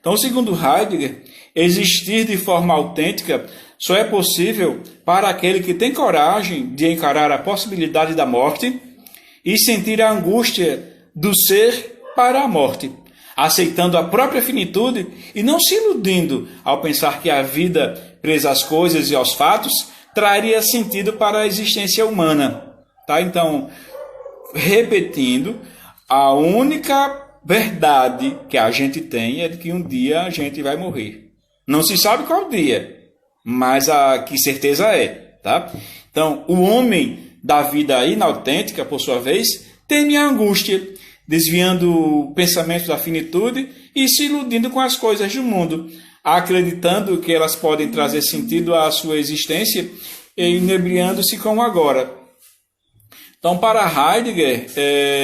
Então, segundo Heidegger, existir de forma autêntica só é possível para aquele que tem coragem de encarar a possibilidade da morte e sentir a angústia do ser para a morte, aceitando a própria finitude e não se iludindo ao pensar que a vida presa às coisas e aos fatos traria sentido para a existência humana. Tá? Então, repetindo, a única verdade que a gente tem é de que um dia a gente vai morrer. Não se sabe qual dia, mas que certeza é. Tá? Então, o homem da vida inautêntica, por sua vez, teme a angústia, desviando o pensamento da finitude e se iludindo com as coisas do mundo, acreditando que elas podem trazer sentido à sua existência e inebriando-se com o agora. Então, para Heidegger,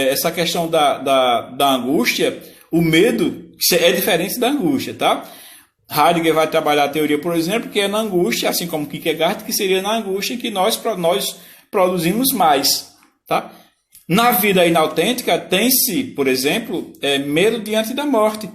essa questão da angústia, o medo é diferente da angústia, tá? Heidegger vai trabalhar a teoria, por exemplo, que é na angústia, assim como Kierkegaard, que seria na angústia que nós produzimos mais, tá? Na vida inautêntica, tem-se, por exemplo, medo diante da morte.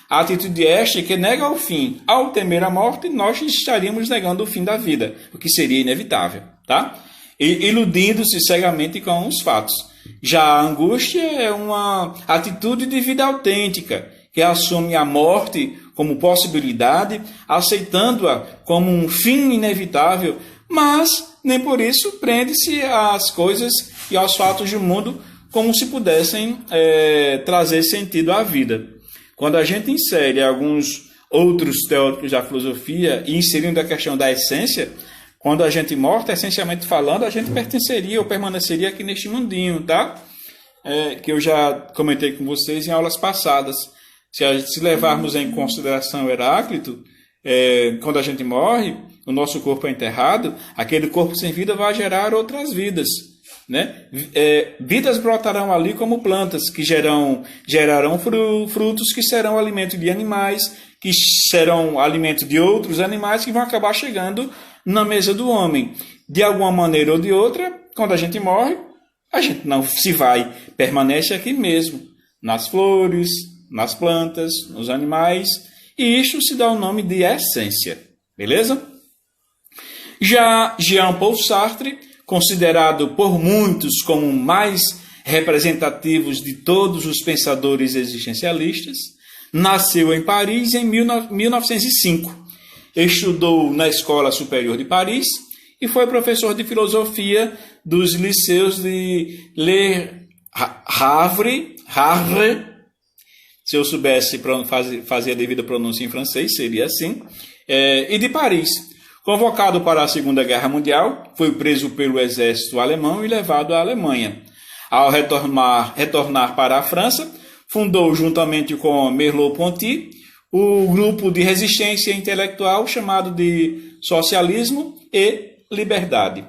A atitude esta que nega o fim. Ao temer a morte, nós estaríamos negando o fim da vida, o que seria inevitável, tá? E iludindo-se cegamente com os fatos. Já a angústia é uma atitude de vida autêntica, que assume a morte como possibilidade, aceitando-a como um fim inevitável, mas nem por isso prende-se às coisas e aos fatos do mundo como se pudessem trazer sentido à vida. Quando a gente insere alguns outros teóricos da filosofia e inserindo a questão da essência, quando a gente morta, essencialmente falando, a gente pertenceria ou permaneceria aqui neste mundinho, tá? Que eu já comentei com vocês em aulas passadas. Se levarmos em consideração Heráclito, quando a gente morre, o nosso corpo é enterrado, aquele corpo sem vida vai gerar outras vidas, né? Vidas brotarão ali como plantas, que gerarão frutos que serão alimento de animais, que serão alimento de outros animais que vão acabar chegando na mesa do homem. De alguma maneira ou de outra, quando a gente morre, a gente não se vai, permanece aqui mesmo, nas flores, nas plantas, nos animais, e isto se dá o nome de essência, beleza? Já Jean-Paul Sartre, considerado por muitos como o mais representativos de todos os pensadores existencialistas, nasceu em Paris em 1905. Estudou na Escola Superior de Paris e foi professor de filosofia dos liceus de Le Havre, se eu soubesse fazer a devida pronúncia em francês, seria assim, e de Paris. Convocado para a Segunda Guerra Mundial, foi preso pelo exército alemão e levado à Alemanha. Ao retornar para a França, fundou, juntamente com Merleau-Ponty, o grupo de resistência intelectual chamado de socialismo e liberdade.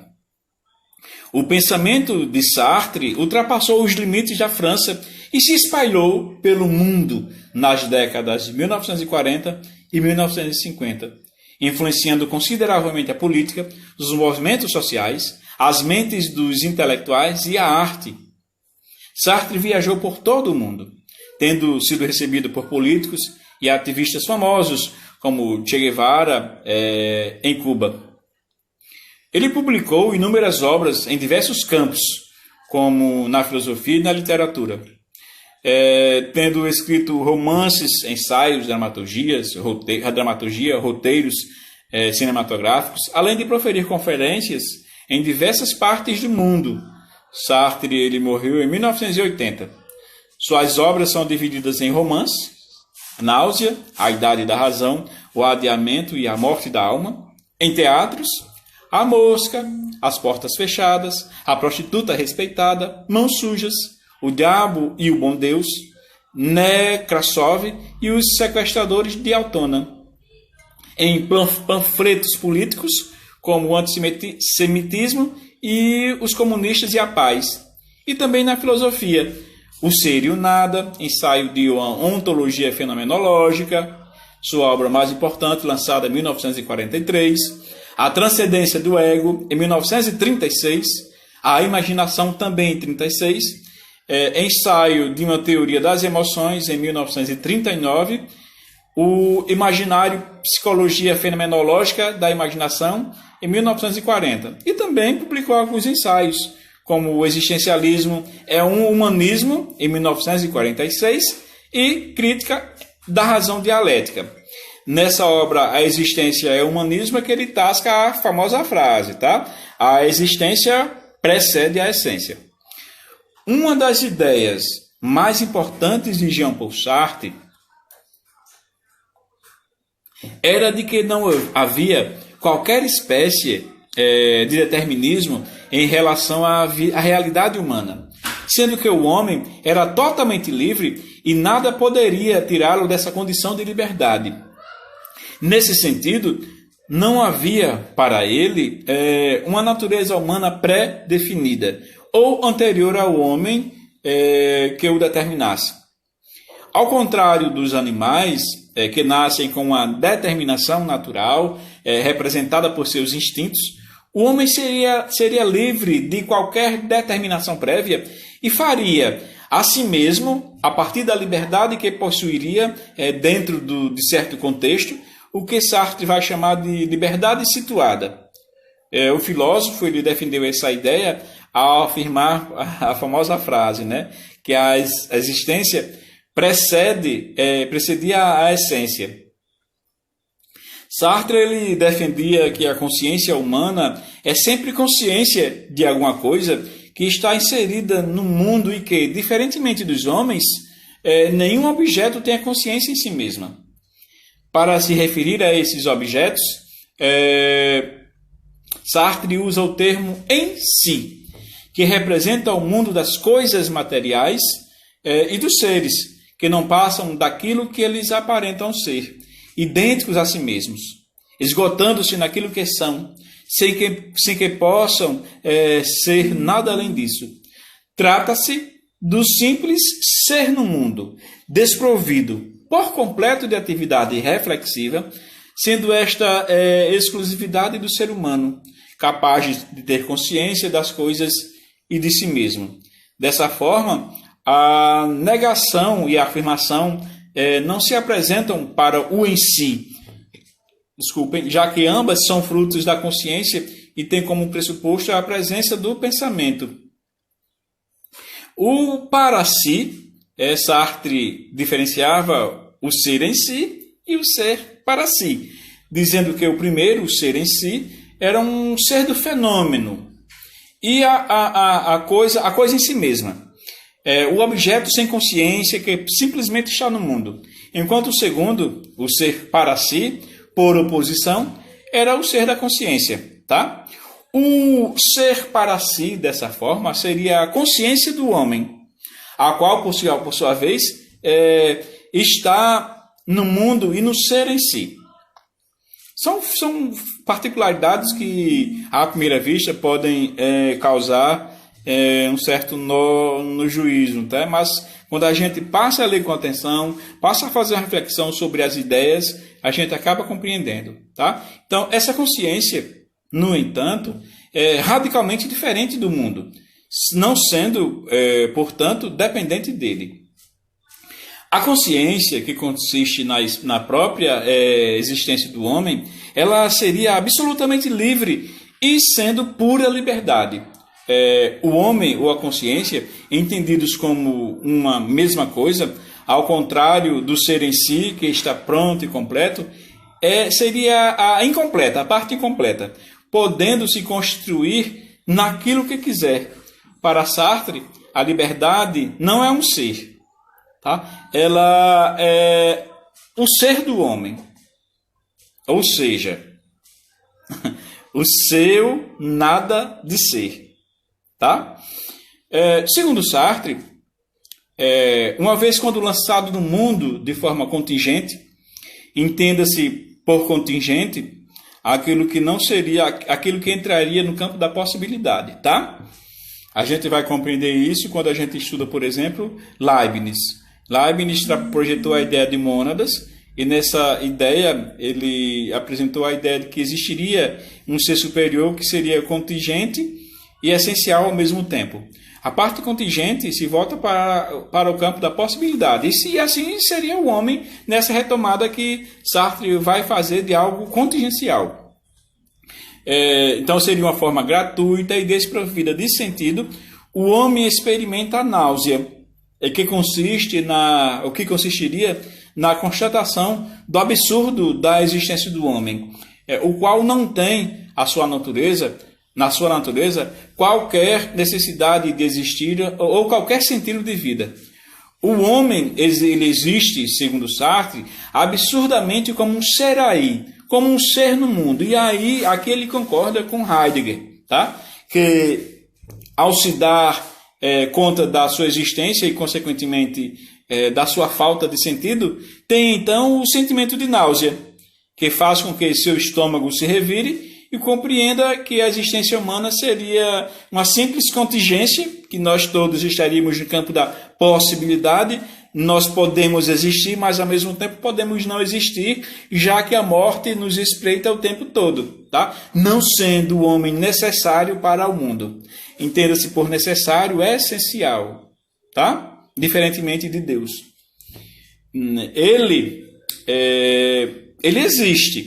O pensamento de Sartre ultrapassou os limites da França e se espalhou pelo mundo nas décadas de 1940 e 1950, influenciando consideravelmente a política, os movimentos sociais, as mentes dos intelectuais e a arte. Sartre viajou por todo o mundo, tendo sido recebido por políticos e ativistas famosos, como Che Guevara, em Cuba. Ele publicou inúmeras obras em diversos campos, como na filosofia e na literatura, tendo escrito romances, ensaios, dramaturgia, roteiros cinematográficos, além de proferir conferências em diversas partes do mundo. Sartre ele morreu em 1980. Suas obras são divididas em romance, Náusea, A Idade da Razão, O Adiamento e a Morte da Alma, em teatros, A Mosca, As Portas Fechadas, A Prostituta Respeitada, Mãos Sujas, O Diabo e o Bom Deus, Nekrasov e Os Sequestradores de Altona. Em panfletos políticos, como o antissemitismo e os comunistas e a paz. E também na filosofia, O Ser e o Nada, ensaio de uma ontologia fenomenológica, sua obra mais importante, lançada em 1943, A Transcendência do Ego, em 1936, A Imaginação, também em 1936, ensaio de uma teoria das emoções, em 1939, O Imaginário, Psicologia Fenomenológica da Imaginação, em 1940. E também publicou alguns ensaios, como O Existencialismo é um Humanismo, em 1946, e Crítica da Razão Dialética. Nessa obra, A Existência é Humanismo, é que ele tasca a famosa frase, tá? A existência precede a essência. Uma das ideias mais importantes de Jean-Paul Sartre era de que não havia qualquer espécie de determinismo em relação à realidade humana, sendo que o homem era totalmente livre e nada poderia tirá-lo dessa condição de liberdade. Nesse sentido, não havia para ele uma natureza humana pré-definida ou anterior ao homem que o determinasse. Ao contrário dos animais, que nascem com uma determinação natural, representada por seus instintos, o homem seria livre de qualquer determinação prévia e faria a si mesmo, a partir da liberdade que possuiria dentro de certo contexto, o que Sartre vai chamar de liberdade situada. O filósofo ele defendeu essa ideia ao afirmar a famosa frase, né, que a existência precedia a essência. Sartre ele defendia que a consciência humana é sempre consciência de alguma coisa que está inserida no mundo e que, diferentemente dos homens, nenhum objeto tem a consciência em si mesma. Para se referir a esses objetos, Sartre usa o termo em si, que representa o mundo das coisas materiais e dos seres, que não passam daquilo que eles aparentam ser, idênticos a si mesmos, esgotando-se naquilo que são, sem que possam ser nada além disso. Trata-se do simples ser no mundo, desprovido por completo de atividade reflexiva, sendo esta exclusividade do ser humano, capaz de ter consciência das coisas e de si mesmo. Dessa forma, a negação e a afirmação não se apresentam para o em si, já que ambas são frutos da consciência e têm como pressuposto a presença do pensamento. O para si, Sartre diferenciava o ser em si e o ser para si, dizendo que o primeiro, o ser em si, era um ser do fenômeno e a coisa em si mesma. O objeto sem consciência que simplesmente está no mundo. Enquanto o segundo, o ser para si, por oposição, era o ser da consciência. Tá? O ser para si, dessa forma, seria a consciência do homem, a qual, por sua vez, está no mundo e no ser em si. São particularidades que, à primeira vista, podem causar um certo nó no juízo, tá? Mas quando a gente passa a ler com atenção, passa a fazer uma reflexão sobre as ideias, a gente acaba compreendendo. Tá? Então, essa consciência, no entanto, é radicalmente diferente do mundo, não sendo, portanto, dependente dele. A consciência, que consiste na própria existência do homem, ela seria absolutamente livre e sendo pura liberdade. O homem ou a consciência, entendidos como uma mesma coisa, ao contrário do ser em si, que está pronto e completo, seria a incompleta, a parte incompleta, podendo se construir naquilo que quiser. Para Sartre, a liberdade não é um ser. Tá? Ela é o ser do homem, ou seja, o seu nada de ser. Tá? Segundo Sartre, uma vez quando lançado no mundo de forma contingente, entenda-se por contingente aquilo que não seria, aquilo que entraria no campo da possibilidade. Tá? A gente vai compreender isso quando a gente estuda, por exemplo, Leibniz. Leibniz projetou a ideia de mônadas, e nessa ideia ele apresentou a ideia de que existiria um ser superior que seria contingente e essencial ao mesmo tempo. A parte contingente se volta para o campo da possibilidade, e assim seria o homem nessa retomada que Sartre vai fazer de algo contingencial. Então seria uma forma gratuita e desprovida de sentido. O homem experimenta a náusea, o que consistiria na constatação do absurdo da existência do homem, o qual não tem na sua natureza qualquer necessidade de existir ou qualquer sentido de vida. O homem ele existe, segundo Sartre, absurdamente como um ser aí, como um ser no mundo. E aí aqui ele concorda com Heidegger, tá? Que ao se dar conta da sua existência e, consequentemente, da sua falta de sentido, tem então o sentimento de náusea, que faz com que seu estômago se revire e compreenda que a existência humana seria uma simples contingência, que nós todos estaríamos no campo da possibilidade. Nós podemos existir, mas ao mesmo tempo podemos não existir, já que a morte nos espreita o tempo todo, tá? Não sendo o homem necessário para o mundo. Entenda-se por necessário, essencial, tá? Diferentemente de Deus. Ele existe,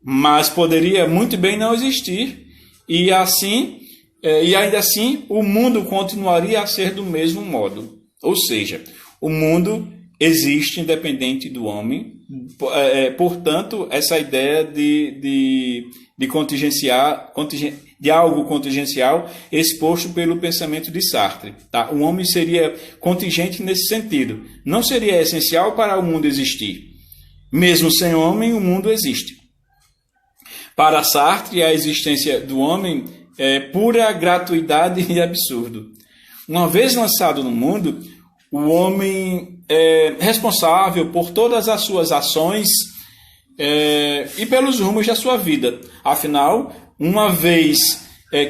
mas poderia muito bem não existir, e ainda assim o mundo continuaria a ser do mesmo modo. Ou seja, o mundo existe independente do homem, portanto, essa ideia de algo contingencial exposto pelo pensamento de Sartre. Tá? O homem seria contingente nesse sentido, não seria essencial para o mundo existir. Mesmo sem homem, o mundo existe. Para Sartre, a existência do homem é pura gratuidade e absurdo. Uma vez lançado no mundo, o homem é responsável por todas as suas ações e pelos rumos da sua vida. Afinal, uma vez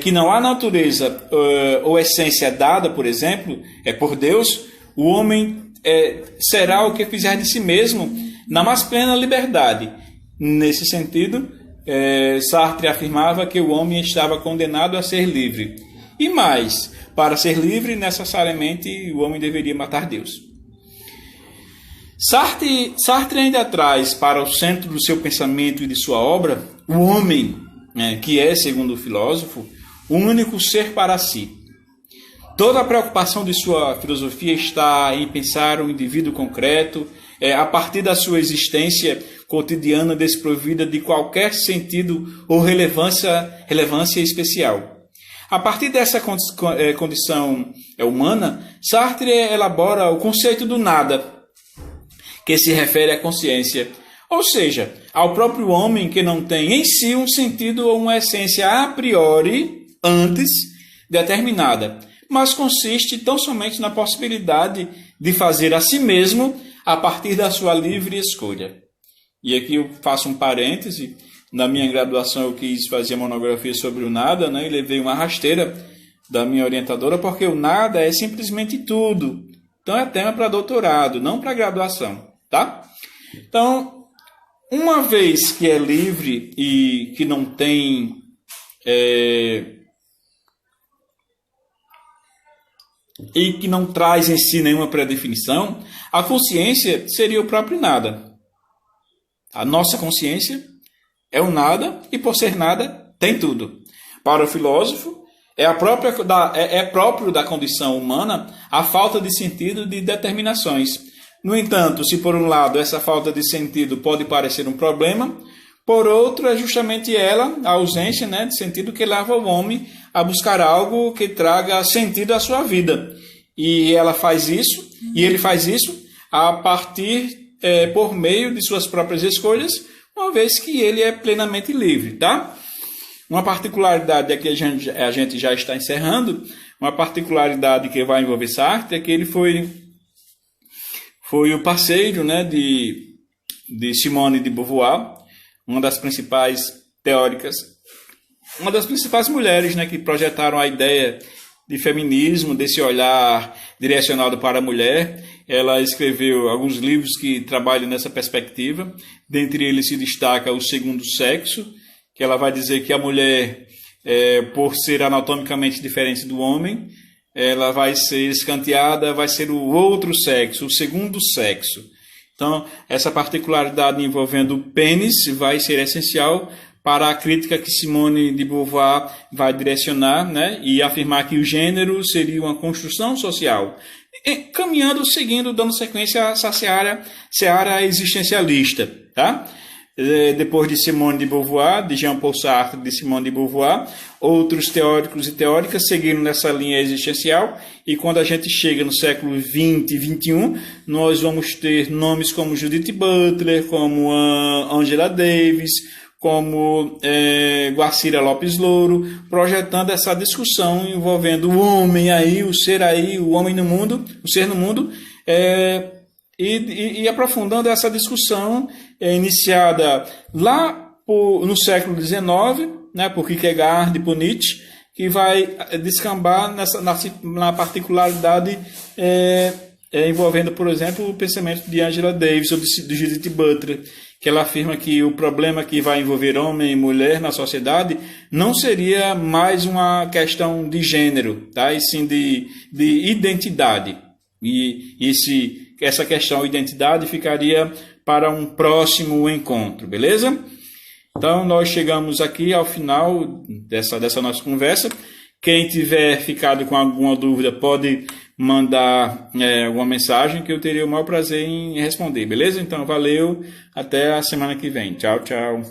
que não há natureza ou essência dada, por exemplo, por Deus, o homem será o que fizer de si mesmo na mais plena liberdade. Nesse sentido, Sartre afirmava que o homem estava condenado a ser livre. E mais, para ser livre, necessariamente o homem deveria matar Deus. Sartre ainda traz para o centro do seu pensamento e de sua obra o homem, que é, segundo o filósofo, o único ser para si. Toda a preocupação de sua filosofia está em pensar o indivíduo concreto, a partir da sua existência cotidiana desprovida de qualquer sentido ou relevância especial. A partir dessa condição humana, Sartre elabora o conceito do nada, que se refere à consciência, ou seja, ao próprio homem que não tem em si um sentido ou uma essência a priori, antes, determinada, mas consiste tão somente na possibilidade de fazer a si mesmo a partir da sua livre escolha. E aqui eu faço um parêntese. Na minha graduação eu quis fazer monografia sobre o nada, né? E levei uma rasteira da minha orientadora, porque o nada é simplesmente tudo. Então é tema para doutorado, não para graduação, tá? Então, uma vez que é livre e que não tem e que não traz em si nenhuma pré-definição, a consciência seria o próprio nada. A nossa consciência é o nada e, por ser nada, tem tudo. Para o filósofo, é próprio da condição humana a falta de sentido de determinações. No entanto, se por um lado essa falta de sentido pode parecer um problema, por outro é justamente ela, a ausência, né, de sentido, que leva o homem a buscar algo que traga sentido à sua vida. E ela faz isso, e ele faz isso a partir, por meio de suas próprias escolhas, uma vez que ele é plenamente livre, tá? Uma particularidade aqui a gente já está encerrando, uma particularidade que vai envolver Sartre é que ele foi o parceiro, né, de Simone de Beauvoir, uma das principais teóricas, uma das principais mulheres, né, que projetaram a ideia de feminismo, desse olhar direcionado para a mulher. Ela escreveu alguns livros que trabalham nessa perspectiva. Dentre eles se destaca O Segundo Sexo, que ela vai dizer que a mulher, por ser anatomicamente diferente do homem, ela vai ser escanteada, vai ser o outro sexo, o segundo sexo. Então, essa particularidade envolvendo o pênis vai ser essencial para a crítica que Simone de Beauvoir vai direcionar, né, e afirmar que o gênero seria uma construção social. Caminhando, seguindo, dando sequência a essa seara existencialista, tá? Depois de Simone de Beauvoir, de Jean-Paul Sartre, de Simone de Beauvoir, outros teóricos e teóricas seguiram nessa linha existencial, e quando a gente chega no século XX e XXI, nós vamos ter nomes como Judith Butler, como Angela Davis, como Guacira Lopes Louro, projetando essa discussão envolvendo o homem aí, o ser aí, o homem no mundo, o ser no mundo, e aprofundando essa discussão iniciada lá no século XIX, né, por Kierkegaard e por Nietzsche, que vai descambar na particularidade envolvendo, por exemplo, o pensamento de Angela Davis ou de Judith Butler, que ela afirma que o problema que vai envolver homem e mulher na sociedade não seria mais uma questão de gênero, tá? E sim de identidade. E essa questão de identidade ficaria para um próximo encontro, beleza? Então, nós chegamos aqui ao final dessa nossa conversa. Quem tiver ficado com alguma dúvida pode mandar alguma mensagem que eu teria o maior prazer em responder, beleza? Então, valeu, até a semana que vem. Tchau, tchau.